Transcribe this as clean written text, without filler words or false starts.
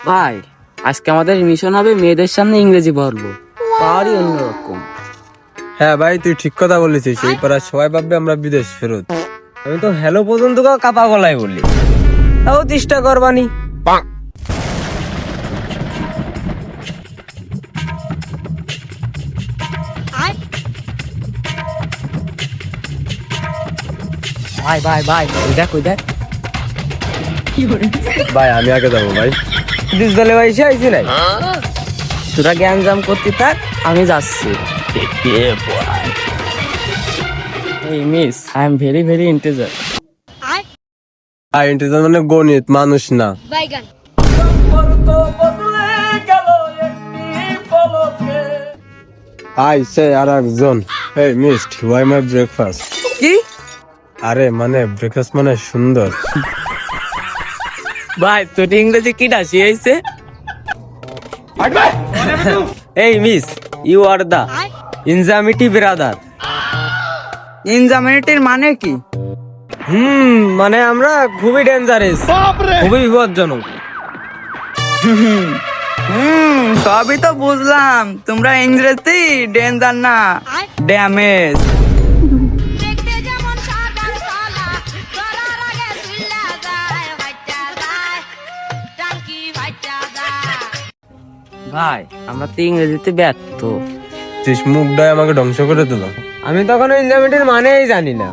ভাই আজকে আমাদের মিশন হবে মেয়েদের সামনে ইংরেজি পড়বো, পাওয়ারই অন্যরকম। হ্যাঁ ভাই, তুই ঠিক কথা বলেছিস। এই পাড়ার সবাই ভাববে আমরা বিদেশ ফেরত। আমি তো হ্যালো পর্যন্ত কাপা গলায় বলি, তাও চেষ্টা করবানি। ভাই ভাই ভাই ওই দেখ ওই দেখ। ভাই আমি আগে যাবো ভাই, বিদেশ দলে ভাই এসে আইছি নাই। তোরা জ্ঞান জাম করতে থাক, আমি যাচ্ছি। এই miss, I am very very intelligent. Intelligent মানে গণিত, মানুষ না। আইছে আর একজন। এই মিস্ট, হোয়াই মাই ব্রেকফাস্ট? কি? আরে মানে ব্রেকফাস্ট মানে সুন্দর। ভাই তোর ইংরেজি কিটা শিখাইছে? এই মিস, ইউ আর দা ইনজামিটি ব্রাদার। ইনজামিনিটির মানে কি? মানে আমরা খুবই ডেঞ্জারাস, খুবই বিপজ্জনক। সবই তো বুঝলাম, তোমরা ইংরেজি ডেঞ্জার না, ড্যামেজ। ভাই আমরা তো ইংরেজিতে ব্যর্থ। মুখটাই আমাকে ধ্বংস করে দিল। আমি তখন ইনজামিটির মানেই জানি না।